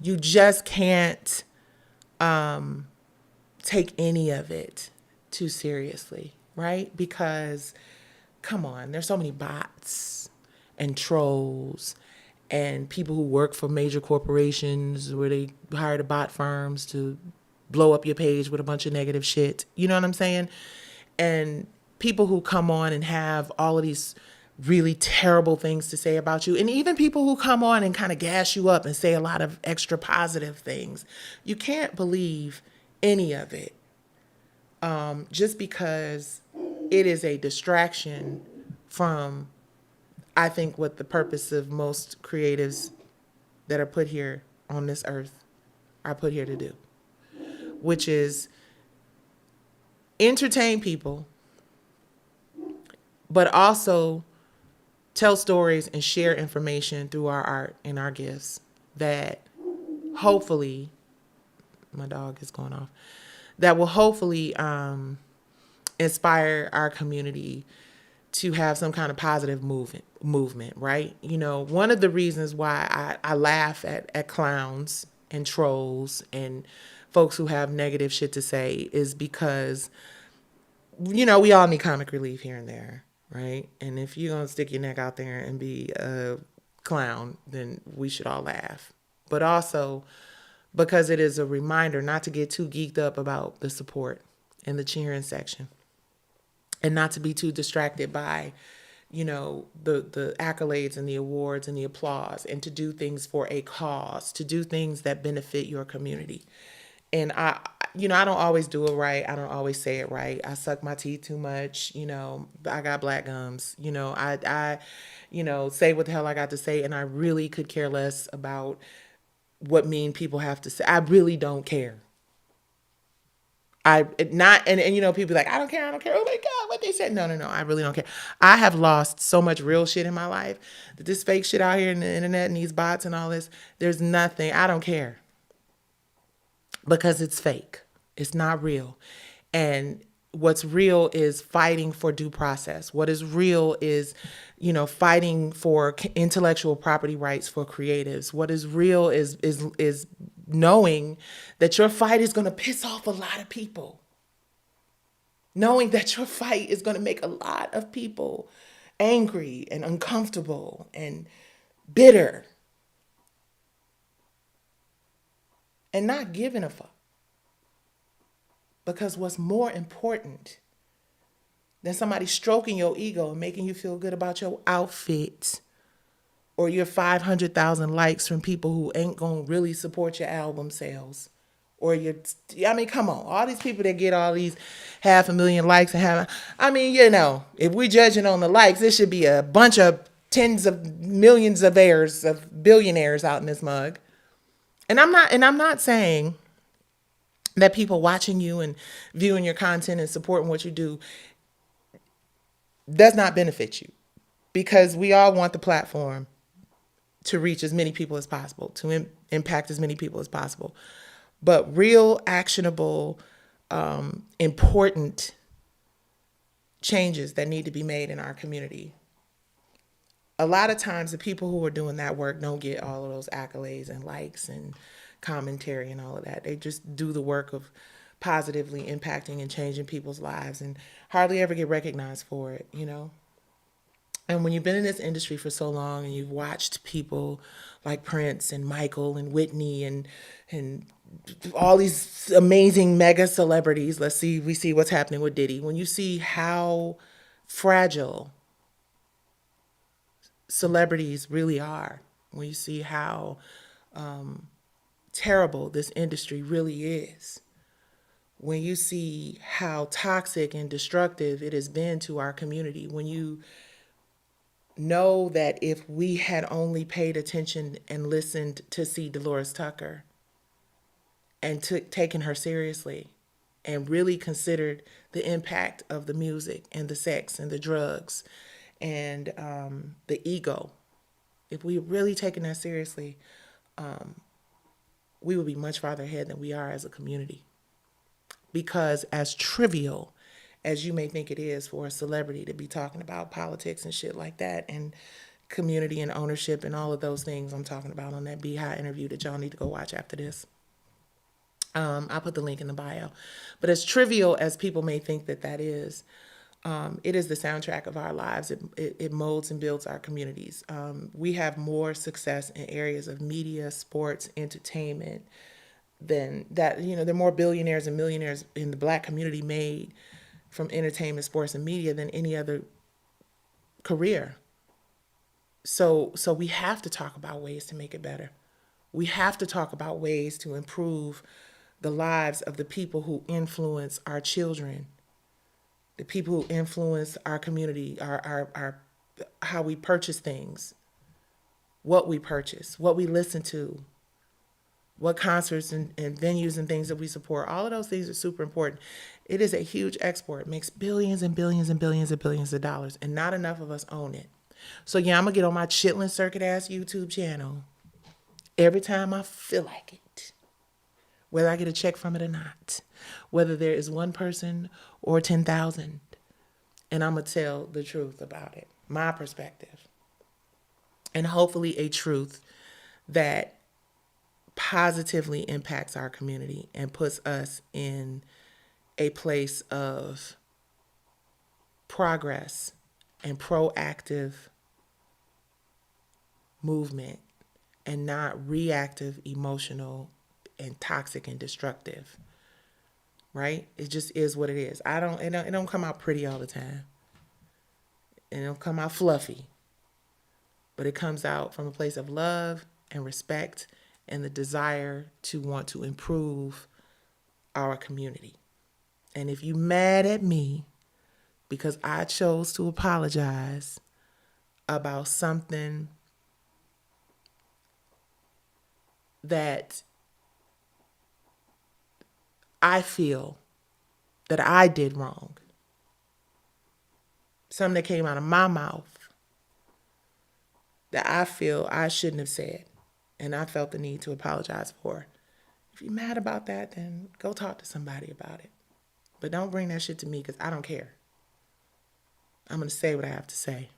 you just can't take any of it too seriously, right? Because, come on, there's so many bots and trolls and people who work for major corporations where they hire the bot firms to blow up your page with a bunch of negative shit. You know what I'm saying? And people who come on and have all of these really terrible things to say about you. And even people who come on and kind of gas you up and say a lot of extra positive things. You can't believe any of it just because it is a distraction from, I think, what the purpose of most creatives that are put here on this earth are put here to do, which is entertain people, but also tell stories and share information through our art and our gifts that hopefully, my dog is going off, that will hopefully inspire our community to have some kind of positive movement, right? You know, one of the reasons why I laugh at clowns and trolls and folks who have negative shit to say is because, you know, we all need comic relief here and there, right? And if you're going to stick your neck out there and be a clown, then we should all laugh. But also because it is a reminder not to get too geeked up about the support and the cheering section, and not to be too distracted by, you know, the accolades and the awards and the applause, and to do things for a cause, to do things that benefit your community. And I don't always do it right. I don't always say it right. I suck my teeth too much. You know, I got black gums. You know, I say what the hell I got to say. And I really could care less about what mean people have to say. I really don't care. You know, people be like, I don't care. Oh my God, what they said. No, I really don't care. I have lost so much real shit in my life that this fake shit out here in the internet and these bots and all this, there's nothing. I don't care. Because it's fake. It's not real. And What's real is fighting for due process. What is real is, fighting for intellectual property rights for creatives. What is real is knowing that your fight is going to piss off a lot of people. Knowing that your fight is going to make a lot of people angry and uncomfortable and bitter and not giving a fuck. Because what's more important than somebody stroking your ego and making you feel good about your outfit or your 500,000 likes from people who ain't going to really support your album sales? Or come on, all these people that get all these 500,000 likes and if we're judging on the likes, it should be a bunch of tens of millions of heirs of billionaires out in this mug. And I'm not saying that people watching you and viewing your content and supporting what you do does not benefit you, because we all want the platform to reach as many people as possible, to impact as many people as possible. But real, actionable, important changes that need to be made in our community. A lot of times the people who are doing that work don't get all of those accolades and likes and commentary and all of that. They just do the work of positively impacting and changing people's lives and hardly ever get recognized for it, And when you've been in this industry for so long and you've watched people like Prince and Michael and Whitney and all these amazing mega celebrities, we see what's happening with Diddy. When you see how fragile celebrities really are, when you see how terrible this industry really is, when you see how toxic and destructive it has been to our community, when you know that if we had only paid attention and listened to see Dolores Tucker and taken her seriously and really considered the impact of the music and the sex and the drugs and the ego, if we really taken that seriously, we would be much farther ahead than we are as a community. Because as trivial as you may think it is for a celebrity to be talking about politics and shit like that and community and ownership and all of those things I'm talking about on that Beehive interview that y'all need to go watch after this. I'll put the link in the bio. But as trivial as people may think that is, it is the soundtrack of our lives. It molds and builds our communities. We have more success in areas of media, sports, entertainment than that. There are more billionaires and millionaires in the Black community made from entertainment, sports, and media than any other career. So we have to talk about ways to make it better. We have to talk about ways to improve the lives of the people who influence our children, the people who influence our community, our how we purchase things, what we purchase, what we listen to, what concerts and venues and things that we support. All of those things are super important. It is a huge export. It makes billions and billions and billions and billions of dollars, and not enough of us own it. So yeah, I'm going to get on my chitlin circuit ass YouTube channel every time I feel like it, whether I get a check from it or not, whether there is one person or 10,000, and I'm going to tell the truth about it, my perspective, and hopefully a truth that positively impacts our community and puts us in a place of progress and proactive movement and not reactive, emotional, and toxic and destructive. Right? It just is what it is. It don't come out pretty all the time. And it don't come out fluffy. But it comes out from a place of love and respect and the desire to want to improve our community. And if you mad at me because I chose to apologize about something that I feel that I did wrong, something that came out of my mouth that I feel I shouldn't have said, and I felt the need to apologize for. If you're mad about that, then go talk to somebody about it. But don't bring that shit to me because I don't care. I'm going to say what I have to say.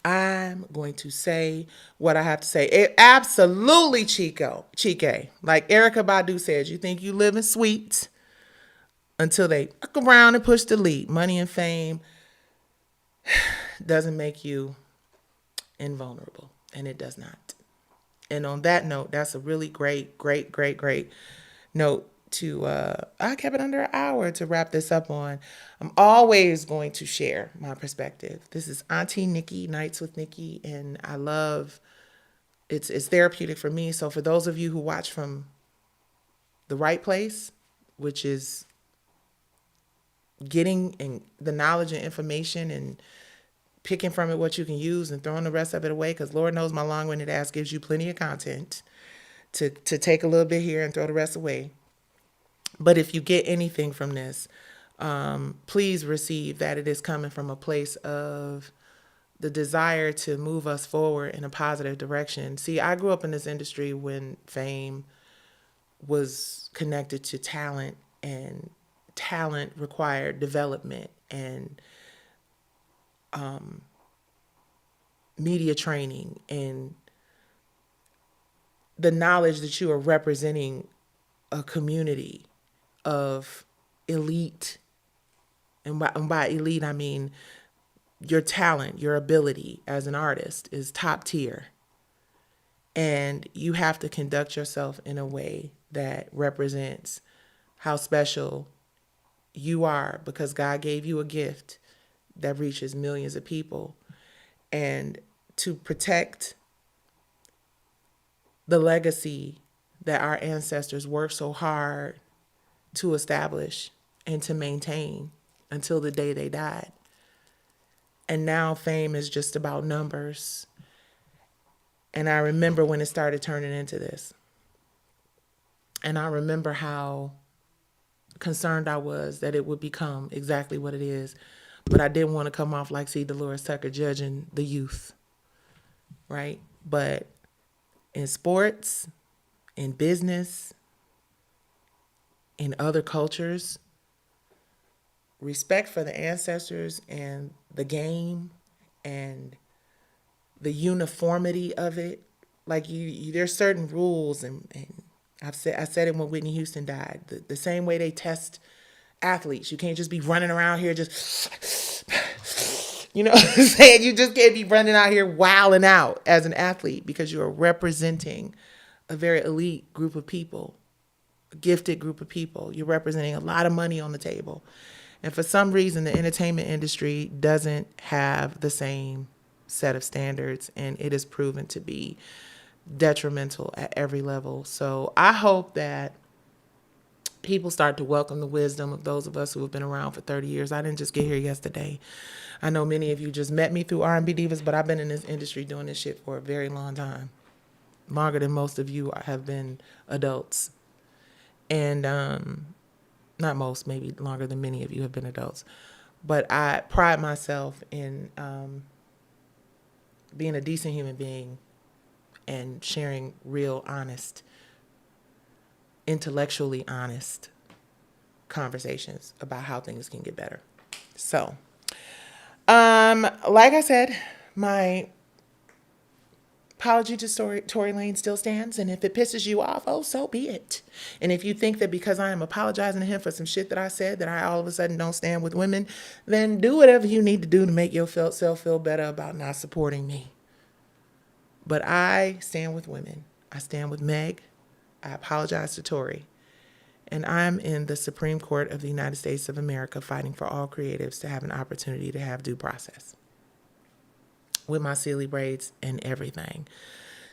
I'm going to say what I have to say. It absolutely Chike. Like Erica Badu says, you think you live in sweet until they fuck around and push delete. Money and fame doesn't make you invulnerable, and it does not. And on that note, that's a really great note to I kept it under an hour to wrap this up on. I'm always going to share my perspective. This is Auntie Nikki, Nights with Nikki, and I love it's therapeutic for me. So for those of you who watch from the right place, which is getting and the knowledge and information and picking from it what you can use and throwing the rest of it away, because Lord knows my long-winded ass gives you plenty of content to take a little bit here and throw the rest away. But if you get anything from this, please receive that it is coming from a place of the desire to move us forward in a positive direction. See, I grew up in this industry when fame was connected to talent, and talent required development and media training and the knowledge that you are representing a community of elite. And by elite, I mean your talent, your ability as an artist is top tier. And you have to conduct yourself in a way that represents how special you are, because God gave you a gift that reaches millions of people. And to protect the legacy that our ancestors worked so hard to establish and to maintain until the day they died. And now fame is just about numbers. And I remember when it started turning into this. And I remember how concerned I was that it would become exactly what it is. But I didn't want to come off like C. Dolores Tucker judging the youth, right? But in sports, in business, in other cultures, respect for the ancestors and the game and the uniformity of it. Like there's certain rules, and I said it when Whitney Houston died. The same way they test athletes, you can't just be running around here just, you know what I'm saying? You just can't be running out here wilding out as an athlete, because you are representing a very elite group of people, a gifted group of people. You're representing a lot of money on the table. And for some reason, the entertainment industry doesn't have the same set of standards, and it is proven to be detrimental at every level. So I hope that people start to welcome the wisdom of those of us who have been around for 30 years. I didn't just get here yesterday. I know many of you just met me through R&B Divas, but I've been in this industry doing this shit for a very long time. Longer than most of you have been adults. And not most, maybe longer than many of you have been adults. But I pride myself in being a decent human being and sharing real, honest, intellectually honest conversations about how things can get better. So, like I said, my apology to Tory Lane still stands, and if it pisses you off, oh, so be it. And if you think that because I am apologizing to him for some shit that I said that I all of a sudden don't stand with women, then do whatever you need to do to make yourself feel better about not supporting me. But I stand with women. I stand with Meg. I apologize to Tory. And I'm in the Supreme Court of the United States of America fighting for all creatives to have an opportunity to have due process with my silly braids and everything.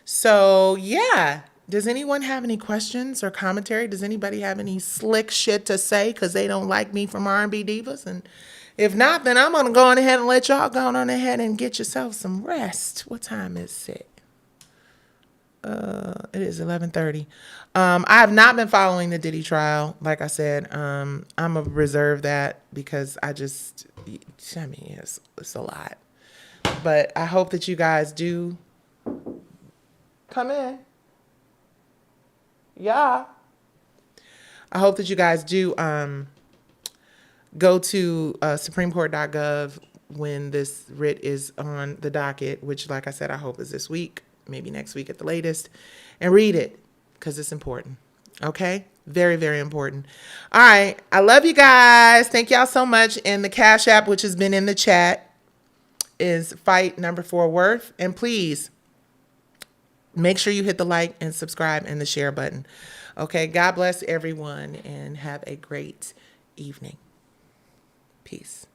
So, yeah. Does anyone have any questions or commentary? Does anybody have any slick shit to say because they don't like me from R&B Divas? And if not, then I'm going to go on ahead and let y'all go on ahead and get yourself some rest. What time is it? It is 11:30. I have not been following the Diddy trial. Like I said, I'm going to reserve that because it's a lot. But I hope that you guys do come in. Yeah. I hope that you guys do go to supremecourt.gov when this writ is on the docket, which, like I said, I hope is this week, maybe next week at the latest, and read it because it's important. Okay? Very, very important. All right. I love you guys. Thank y'all so much. And the Cash App, which has been in the chat, is fight number 4 worth. And please make sure you hit the like and subscribe and the share button. Okay. God bless everyone and have a great evening. Peace.